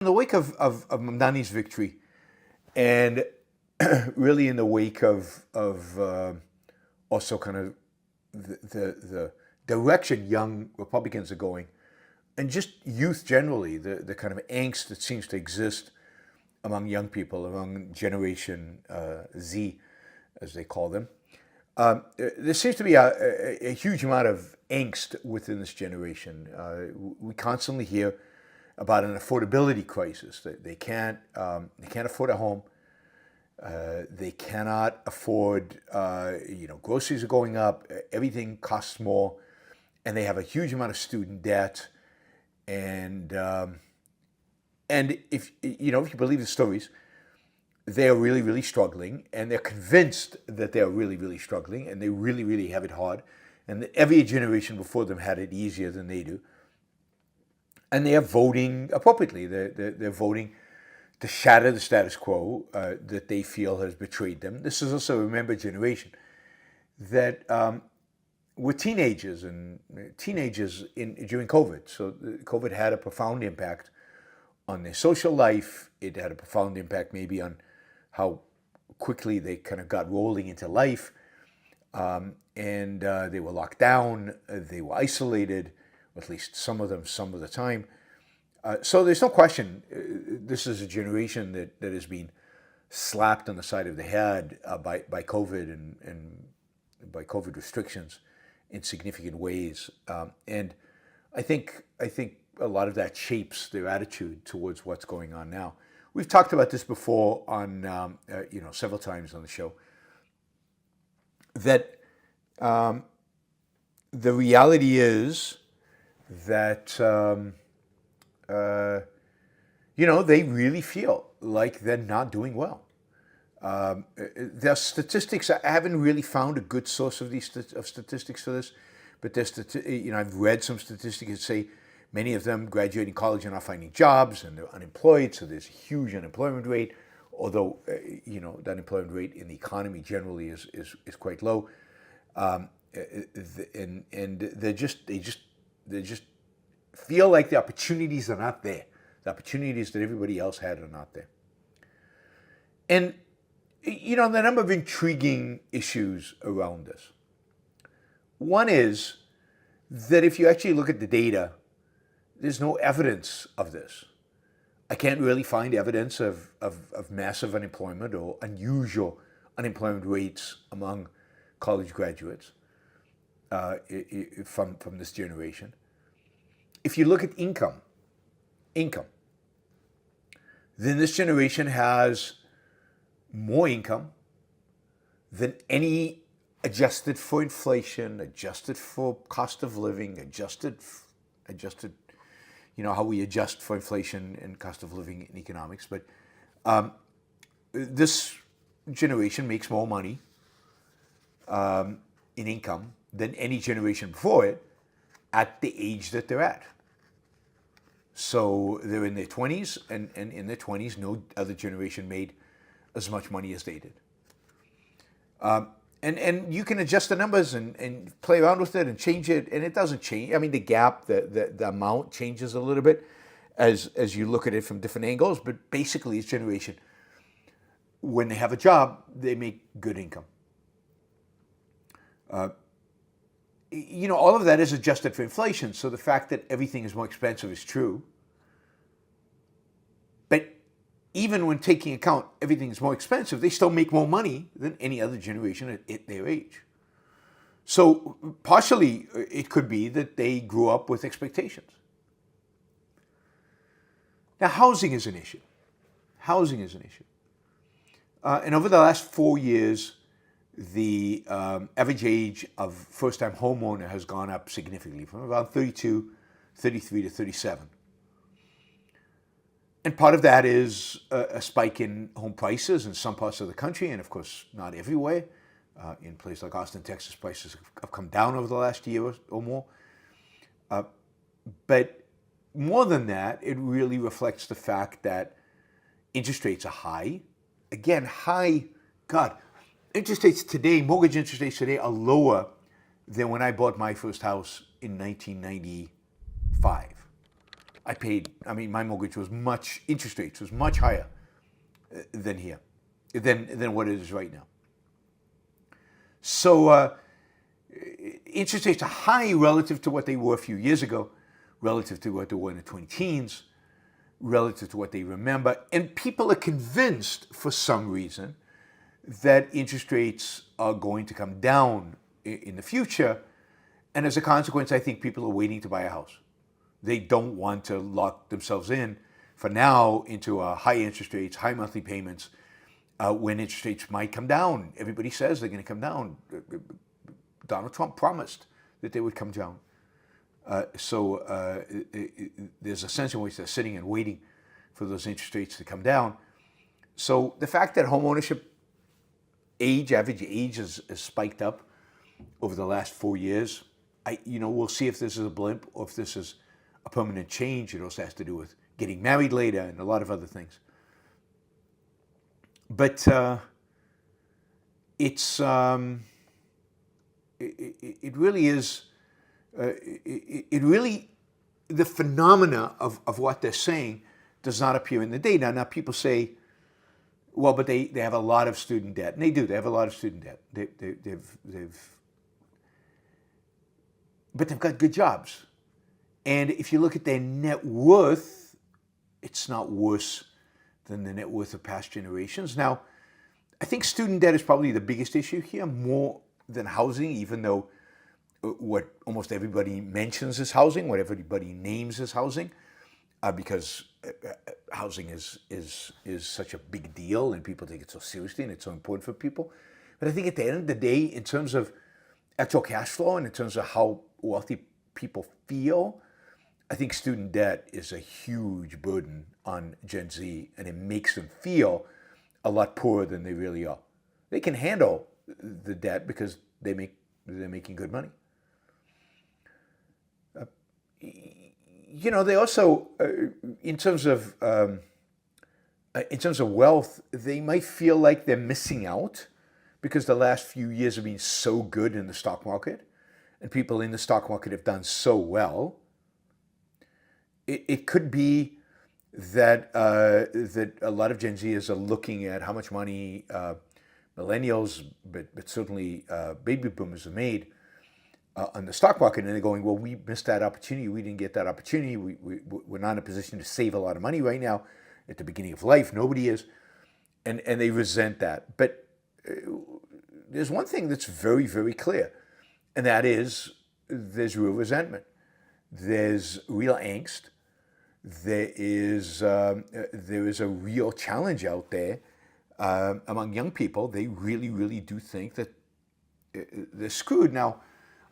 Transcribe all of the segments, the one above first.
In the wake of Mamdani's victory, and really in the wake of also kind of the direction young Republicans are going, and just youth generally, the kind of angst that seems to exist among young people, among Generation Z, as they call them. There seems to be a huge amount of angst within this generation. We constantly hear about an affordability crisis. That they can't afford a home. They cannot afford. Groceries are going up. Everything costs more, and they have a huge amount of student debt. And if you believe the stories, they are really, really struggling, and they're convinced that they are really, really struggling, and they really, really have it hard. And every generation before them had it easier than they do. And they are voting appropriately. They're voting to shatter the status quo that they feel has betrayed them. This is also a member generation that were teenagers during COVID. So COVID had a profound impact on their social life. It had a profound impact maybe on how quickly they kind of got rolling into life. And they were locked down. They were isolated. At least some of them, some of the time. So there's no question this is a generation that has been slapped on the side of the head by COVID and by COVID restrictions in significant ways. And I think a lot of that shapes their attitude towards what's going on now. We've talked about this before on several times on the show. That the reality is that they really feel like they're not doing well. Their statistics, I haven't really found a good source of statistics for this, but I've read some statistics that say many of them graduating college are not finding jobs and they're unemployed, so there's a huge unemployment rate. Although the unemployment rate in the economy generally is quite low, and they just feel like the opportunities are not there. The opportunities that everybody else had are not there. And the number of intriguing issues around this. One is that if you actually look at the data, there's no evidence of this. I can't really find evidence of massive unemployment or unusual unemployment rates among college graduates from this generation. If you look at income, then this generation has more income than any adjusted for inflation, adjusted for cost of living, adjusted, how we adjust for inflation and cost of living in economics. But this generation makes more money in income than any generation before it at the age that they're at. So they're in their 20s, and in their 20s, no other generation made as much money as they did. And you can adjust the numbers and play around with it and change it, and it doesn't change. I mean, the gap, the amount changes a little bit as you look at it from different angles, but basically each generation, when they have a job, they make good income. All of that is adjusted for inflation, so the fact that everything is more expensive is true. But even when taking account everything is more expensive, they still make more money than any other generation at their age. So partially, it could be that they grew up with expectations. Now, housing is an issue. And over the last 4 years, the average age of first-time homeowner has gone up significantly from about 32, 33 to 37. And part of that is a spike in home prices in some parts of the country, and of course not everywhere. In places like Austin, Texas, prices have come down over the last year or more. But more than that, it really reflects the fact that interest rates are high. Again, high, God, interest rates today, mortgage interest rates today are lower than when I bought my first house in 1995. my mortgage was interest rates was much higher than here, than what it is right now. So interest rates are high relative to what they were a few years ago, relative to what they were in the 20 teens, relative to what they remember. And people are convinced, for some reason, that interest rates are going to come down in the future. And as a consequence, I think people are waiting to buy a house. They don't want to lock themselves in for now into high interest rates, high monthly payments, when interest rates might come down. Everybody says they're going to come down. Donald Trump promised that they would come down. So there's a sense in which they're sitting and waiting for those interest rates to come down. So the fact that homeownership average age has spiked up over the last 4 years, we'll see if this is a blimp or if this is a permanent change. It also has to do with getting married later and a lot of other things. But it's it really is. It really, the phenomena of what they're saying does not appear in the data. Now people say, well, but they have a lot of student debt, and they do. They have a lot of student debt. But they've got good jobs, and if you look at their net worth, it's not worse than the net worth of past generations. Now, I think student debt is probably the biggest issue here, more than housing, even though what almost everybody mentions is housing, what everybody names as housing, because housing is such a big deal and people take it so seriously and it's so important for people. But I think at the end of the day, in terms of actual cash flow and in terms of how wealthy people feel, I think student debt is a huge burden on Gen Z, and it makes them feel a lot poorer than they really are. They can handle the debt because they're making good money. They also, in terms of wealth, they might feel like they're missing out because the last few years have been so good in the stock market, and people in the stock market have done so well. It could be that that a lot of Gen Zers are looking at how much money millennials, but certainly baby boomers have made on the stock market, and they're going, well, we missed that opportunity. We didn't get that opportunity. We're not in a position to save a lot of money right now at the beginning of life. Nobody is. And they resent that. But there's one thing that's very, very clear, and that is there's real resentment. There's real angst. There is a real challenge out there among young people. They really, really do think that they're screwed. Now,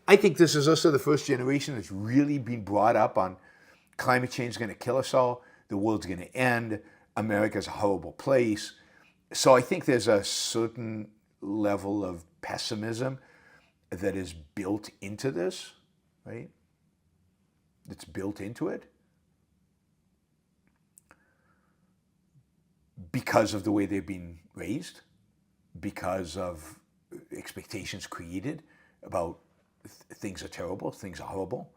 I think this is also the first generation that's really been brought up on climate change is going to kill us all, the world's going to end, America's a horrible place. So I think there's a certain level of pessimism that is built into this, right? That's built into it because of the way they've been raised, because of expectations created about things are terrible, things are horrible.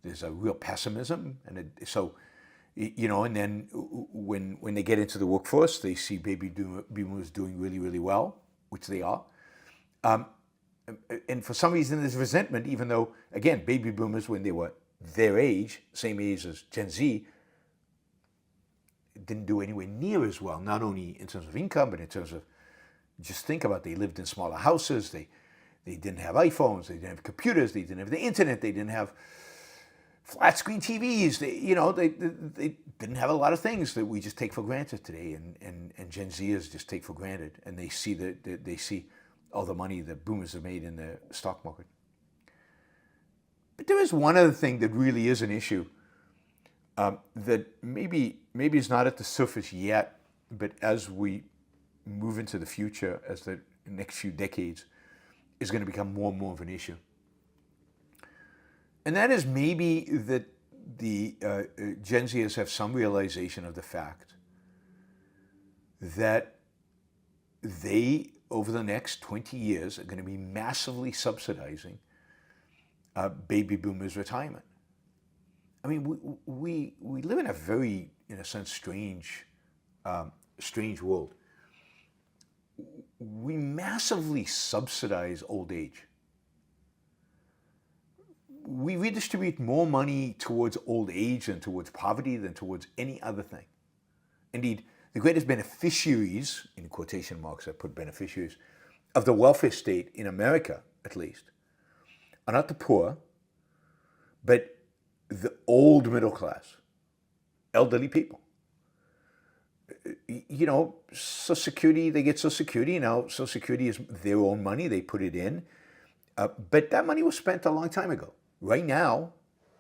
There's a real pessimism, and and then when they get into the workforce, they see baby boomers doing really, really well, which they are. And for some reason, there's resentment, even though, again, baby boomers, when they were their age, same age as Gen Z, didn't do anywhere near as well, not only in terms of income, but in terms of, just think about, they lived in smaller houses, they didn't have iPhones, they didn't have computers, they didn't have the internet, they didn't have flat screen TVs, they didn't have a lot of things that we just take for granted today, and Gen Zers just take for granted, and they see all the money that boomers have made in the stock market. But there is one other thing that really is an issue that maybe is not at the surface yet, but as we move into the future, as the next few decades, is going to become more and more of an issue. And that is maybe that the Gen Zers have some realization of the fact that they, over the next 20 years, are going to be massively subsidizing baby boomers' retirement. I mean, we live in a very, in a sense, strange world. We massively subsidize old age. We redistribute more money towards old age than towards poverty than towards any other thing. Indeed, the greatest beneficiaries, in quotation marks I put beneficiaries, of the welfare state in America, at least, are not the poor, but the old middle class, elderly people. You know, Social Security, they get Social Security. Now, Social Security is their own money. They put it in. But that money was spent a long time ago. Right now,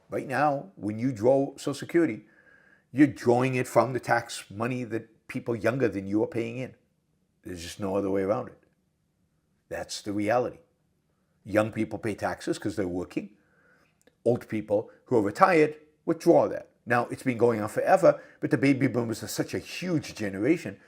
when you draw Social Security, you're drawing it from the tax money that people younger than you are paying in. There's just no other way around it. That's the reality. Young people pay taxes because they're working. Old people who are retired withdraw that. Now, it's been going on forever, but the baby boomers are such a huge generation.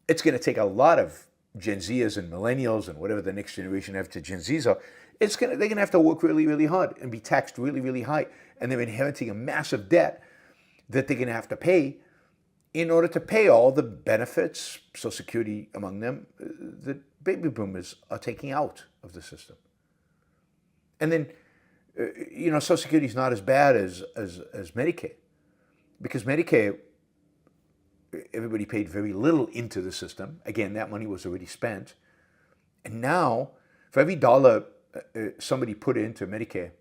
It's going to take a lot of Gen Zers and millennials and whatever the next generation after Gen Zs are. They're going to have to work really, really hard and be taxed really, really high. And they're inheriting a massive debt that they're going to have to pay in order to pay all the benefits, Social Security among them, that baby boomers are taking out of the system. And then, Social Security is not as bad as Medicare. Because Medicare, everybody paid very little into the system. Again, that money was already spent. And now, for every dollar somebody put into Medicare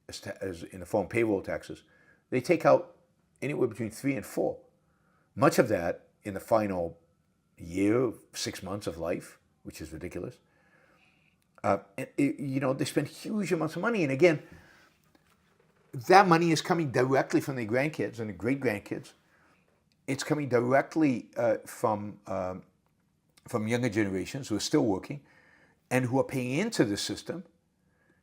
as in the form of payroll taxes, they take out anywhere between 3 and 4. Much of that in the final year, 6 months of life, which is ridiculous. They spend huge amounts of money. And again, that money is coming directly from their grandkids and their great-grandkids. It's coming directly from younger generations who are still working and who are paying into the system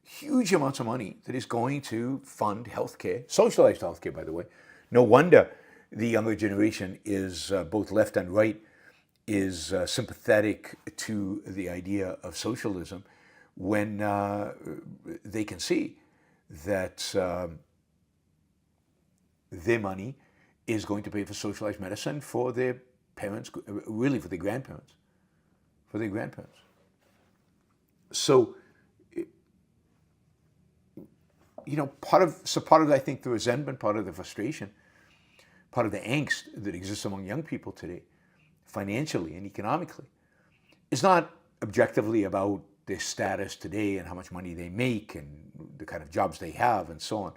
huge amounts of money that is going to fund healthcare, socialized healthcare, by the way. No wonder the younger generation is, both left and right, is sympathetic to the idea of socialism when they can see that their money is going to pay for socialized medicine for their parents, really for their grandparents, So, part of, I think, the resentment, part of the frustration, part of the angst that exists among young people today, financially and economically, is not objectively about their status today and how much money they make and the kind of jobs they have and so on.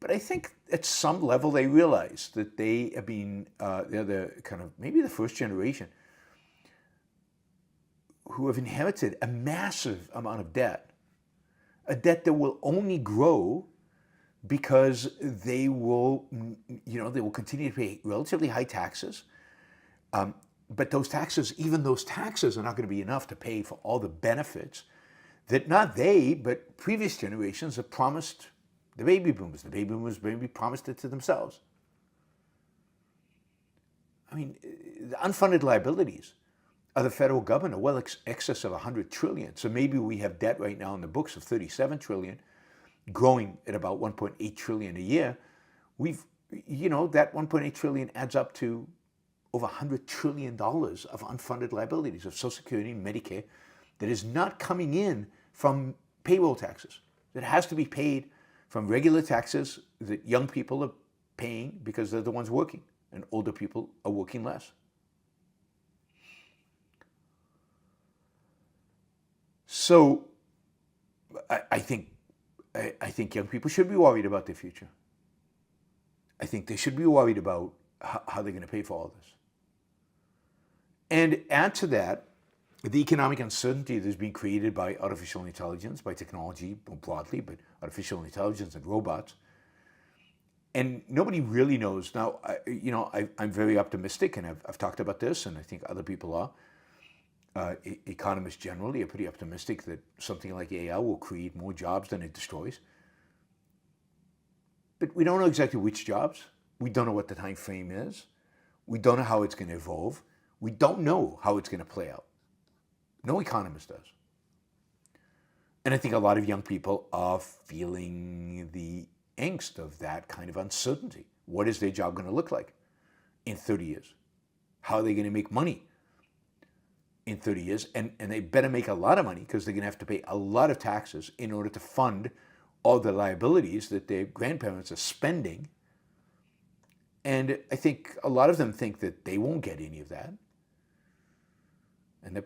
But I think at some level they realize that they have been, they're the kind of, maybe the first generation who have inherited a massive amount of debt, a debt that will only grow because they will continue to pay relatively high taxes. But those taxes are not going to be enough to pay for all the benefits that not they, but previous generations have promised the baby boomers. The baby boomers maybe promised it to themselves. I mean, the unfunded liabilities of the federal government are well excess of $100 trillion. So maybe we have debt right now in the books of $37 trillion, growing at about $1.8 trillion a year. That $1.8 trillion adds up to over $100 trillion of unfunded liabilities of Social Security and Medicare that is not coming in from payroll taxes. That has to be paid from regular taxes that young people are paying because they're the ones working, and older people are working less. So I think young people should be worried about their future. I think they should be worried about how they're going to pay for all this. And add to that the economic uncertainty that's being created by artificial intelligence, by technology more broadly, but artificial intelligence and robots. And nobody really knows. Now, I'm very optimistic, and I've talked about this, and I think other people are. Economists generally are pretty optimistic that something like AI will create more jobs than it destroys. But we don't know exactly which jobs. We don't know what the time frame is. We don't know how it's going to evolve. We don't know how it's going to play out. No economist does. And I think a lot of young people are feeling the angst of that kind of uncertainty. What is their job going to look like in 30 years? How are they going to make money in 30 years? And they better make a lot of money, because they're going to have to pay a lot of taxes in order to fund all the liabilities that their grandparents are spending. And I think a lot of them think that they won't get any of that. And that,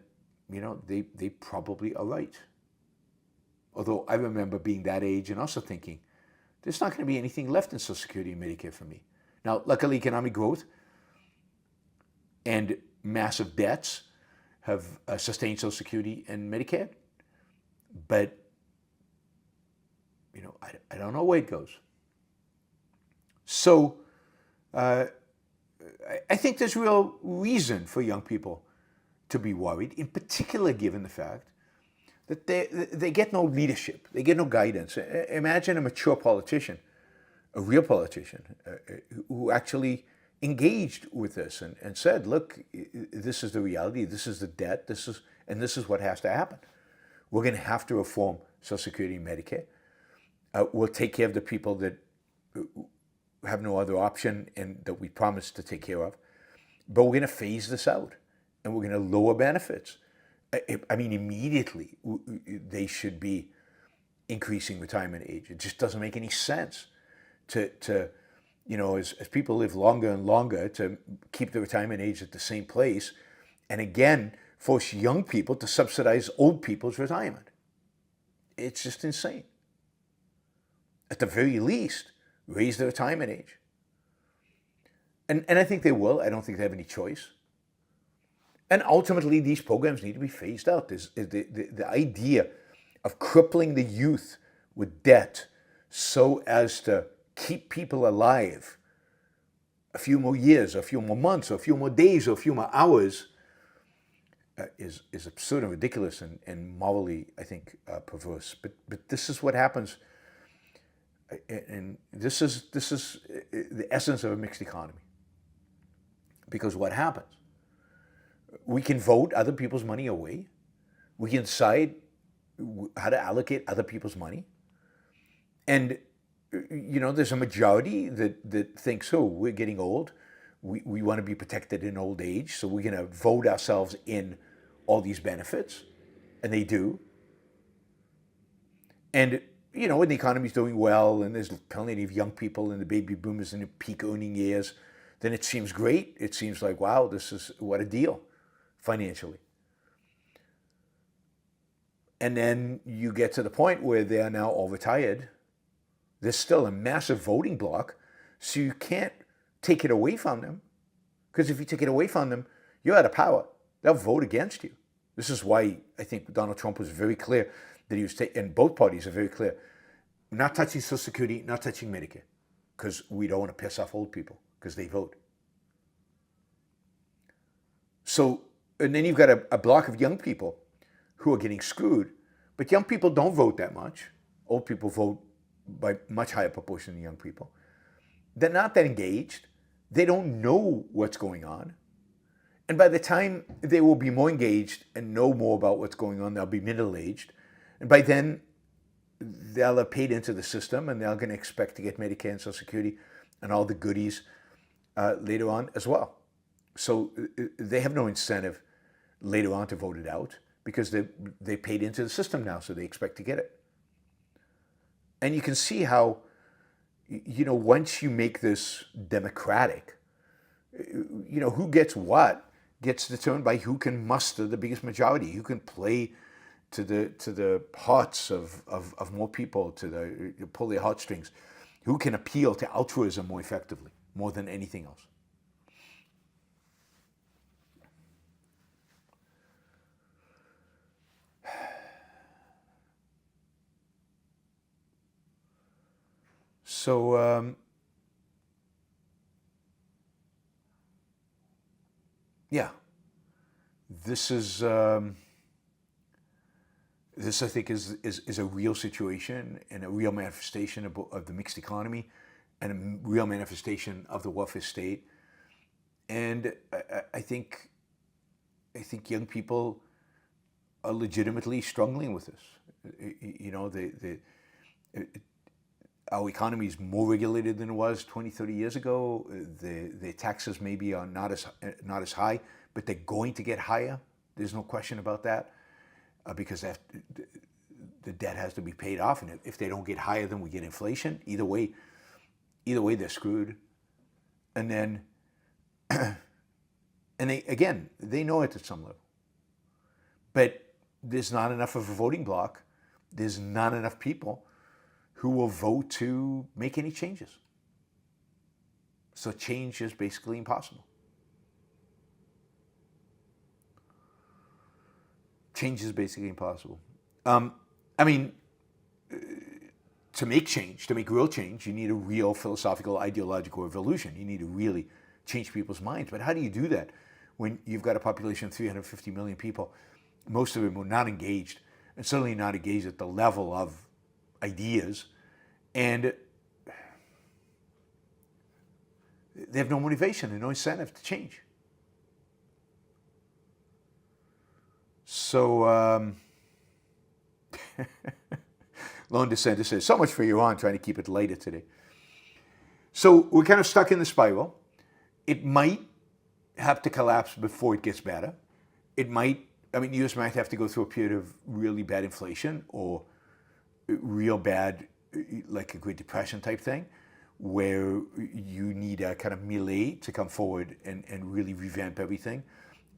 they probably are right. Although I remember being that age and also thinking, there's not going to be anything left in Social Security and Medicare for me. Now, luckily, economic growth and massive debts have sustained Social Security and Medicare. But, I don't know where it goes. So, I think there's real reason for young people to be worried, in particular given the fact that they get no leadership, they get no guidance. Imagine a mature politician, a real politician, who actually engaged with this and said, look, this is the reality, this is the debt, this is what has to happen. We're going to have to reform Social Security and Medicare. We'll take care of the people that have no other option and that we promised to take care of. But we're going to phase this out, and we're going to lower benefits. I mean, immediately they should be increasing retirement age. It just doesn't make any sense to as people live longer and longer, to keep the retirement age at the same place, and again force young people to subsidize old people's retirement. It's just insane. At the very least, raise the retirement age. And I think they will. I don't think they have any choice. And ultimately, these programs need to be phased out. The idea of crippling the youth with debt so as to keep people alive a few more years, or a few more months, or a few more days, or a few more hours is absurd and ridiculous and morally, I think, perverse. But this is what happens. And this is the essence of a mixed economy. Because what happens? We can vote other people's money away. We can decide how to allocate other people's money. And, there's a majority that thinks, we're getting old. We want to be protected in old age, so we're going to vote ourselves in all these benefits. And they do. And when the economy's doing well and there's plenty of young people and the baby boomers in the peak earning years, then it seems great. It seems like, wow, this is what a deal financially. And then you get to the point where they are now all retired. There's still a massive voting bloc, so you can't take it away from them. Because if you take it away from them, you're out of power. They'll vote against you. This is why I think Donald Trump was very clear that he was and both parties are very clear, not touching Social Security, not touching Medicare, because we don't want to piss off old people, because they vote. So, and then you've got a block of young people who are getting screwed, but young people don't vote that much. Old people vote by much higher proportion than young people. They're not that engaged. They don't know what's going on. And by the time they will be more engaged and know more about what's going on, they'll be middle-aged. And by then, they'll have paid into the system, and they're going to expect to get Medicare and Social Security and all the goodies later on as well. So they have no incentive later on to vote it out, because they paid into the system now, so they expect to get it. And you can see how, once you make this democratic, who gets what gets determined by who can muster the biggest majority, who can play to the hearts of more people, to pull their heartstrings, who can appeal to altruism more effectively, more than anything else. So, this I think is a real situation and a real manifestation of the mixed economy, and a real manifestation of the welfare state. And I think young people are legitimately struggling with this. our economy is more regulated than it was 20, 30 years ago. The taxes maybe are not as high, but they're going to get higher. There's no question about that, because the debt has to be paid off, and if they don't get higher, then we get inflation. Either way, they're screwed. And then, and they know it at some level, but there's not enough of a voting bloc. There's not enough people who will vote to make any changes. So change is basically impossible. Change is basically impossible. I mean, to make change, to make real change, you need a real philosophical, ideological revolution. You need to really change people's minds. But how do you do that when you've got a population of 350 million people, most of them are not engaged, and certainly not engaged at the level of ideas, and they have no motivation and no incentive to change? So, Lone Descender says, so much for Yaron, trying to keep it lighter today. So we're kind of stuck in the spiral. It might have to collapse before it gets better. It might, the U.S. might have to go through a period of really bad inflation, or real bad, like a Great Depression type thing, where you need a kind of melee to come forward and really revamp everything,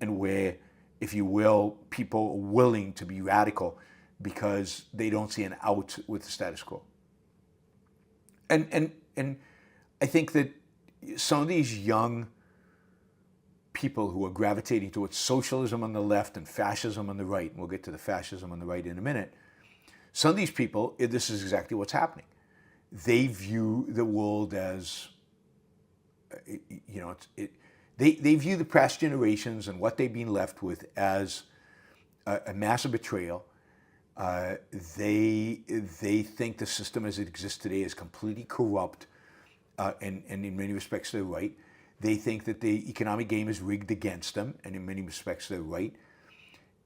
and where, if you will, people are willing to be radical because they don't see an out with the status quo. And I think that some of these young people who are gravitating towards socialism on the left and fascism on the right, and we'll get to the fascism on the right in a minute, some of these people, this is exactly what's happening. They view the world as, they view the past generations and what they've been left with as a massive betrayal. They think the system as it exists today is completely corrupt, and in many respects they're right. They think that the economic game is rigged against them, and in many respects they're right.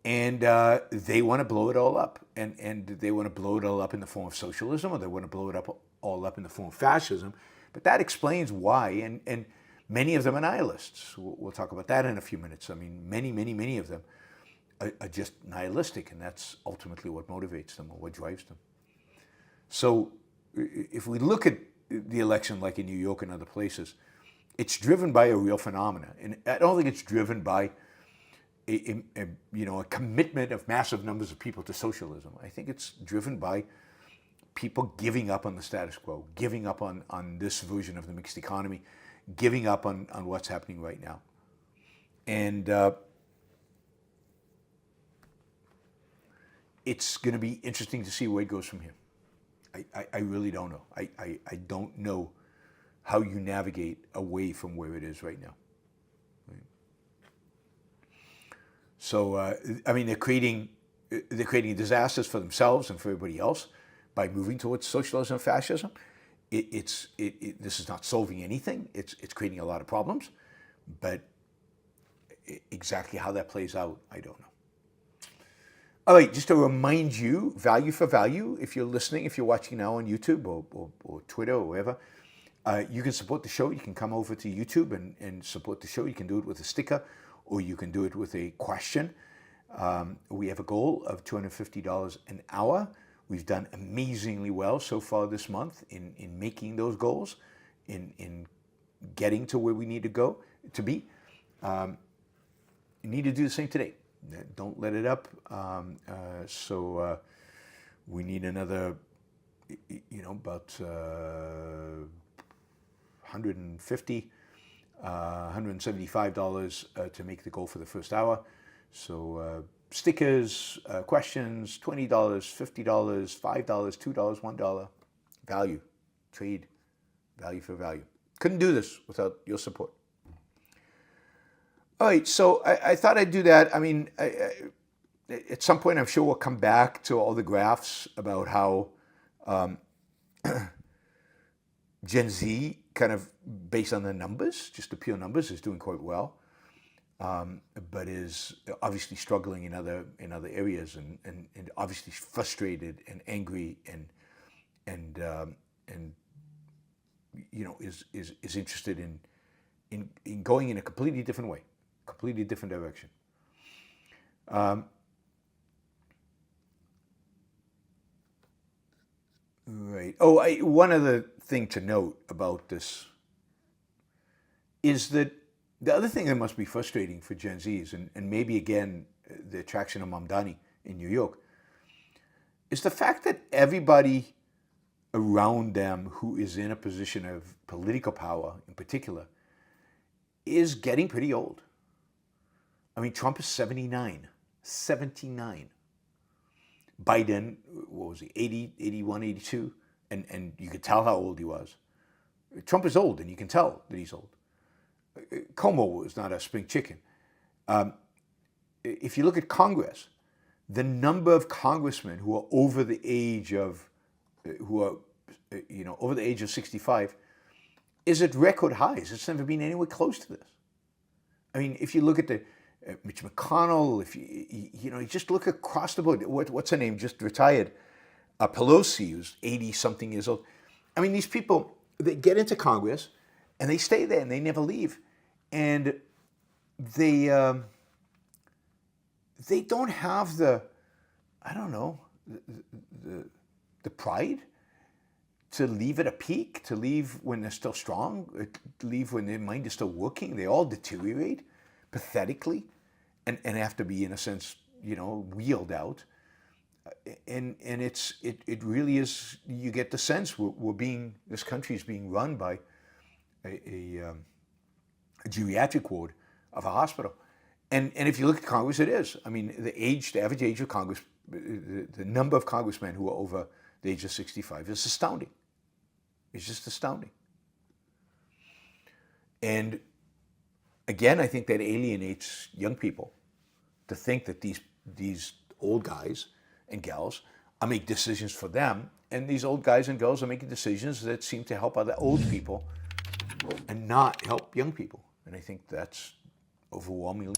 And they want to blow it all up, and they want to blow it all up in the form of socialism, or they want to blow it up all up in the form of fascism. But that explains why, and many of them are nihilists. We'll talk about that in a few minutes. Many of them are just nihilistic, and that's ultimately what motivates them or what drives them. So if we look at the election like in New York and other places, it's driven by a real phenomena. And I don't think it's driven by a commitment of massive numbers of people to socialism. I think it's driven by people giving up on the status quo, giving up on this version of the mixed economy, giving up on what's happening right now. And it's going to be interesting to see where it goes from here. I really don't know. I don't know how you navigate away from where it is right now. Right? So, they're creating disasters for themselves and for everybody else by moving towards socialism and fascism. This is not solving anything. It's creating a lot of problems, but exactly how that plays out, I don't know. All right, just to remind you, value for value, if you're listening, if you're watching now on YouTube or Twitter or wherever, you can support the show. You can come over to YouTube and support the show. You can do it with a sticker, or you can do it with a question. We have a goal of $250 an hour. We've done amazingly well so far this month in making those goals, in getting to where we need to go to be. You need to do the same today. Don't let it up. So we need another, about $150, $175 to make the goal for the first hour. So stickers, questions, $20, $50, $5, $2, $1. Value, trade, value for value. Couldn't do this without your support. All right, so I thought I'd do that. At some point, I'm sure we'll come back to all the graphs about how Gen Z, kind of based on the numbers, just the pure numbers, is doing quite well, but is obviously struggling in other areas, and obviously frustrated and angry and is interested in going in a completely different way, completely different direction. Right. Oh, one other thing to note about this is that the other thing that must be frustrating for Gen Zs, and maybe again the attraction of Mamdani in New York, is the fact that everybody around them who is in a position of political power in particular is getting pretty old. I mean, Trump is 79. 79. Biden, what was he, 80, 81, 82? And you could tell how old he was. Trump is old, and you can tell that he's old. Como is not a spring chicken. If you look at Congress, the number of congressmen who are over the age of, over the age of 65 is at record highs. It's never been anywhere close to this. I mean, if you look at the Mitch McConnell, if you just look across the board. What's her name? Just retired. Pelosi, who's 80-something years old. I mean, these people, they get into Congress, and they stay there, and they never leave. And they don't have the pride to leave at a peak, to leave when they're still strong, to leave when their mind is still working. They all deteriorate pathetically and have to be, in a sense, wheeled out. And it really is, you get the sense this country is being run by a geriatric ward of a hospital. And if you look at Congress, it is. I mean, the average age of Congress, the number of congressmen who are over the age of 65 is astounding. It's just astounding. And again, I think that alienates young people to think that these old guys and gals are making decisions for them, and these old guys and girls are making decisions that seem to help other old people and not help young people. And I think that's overwhelmingly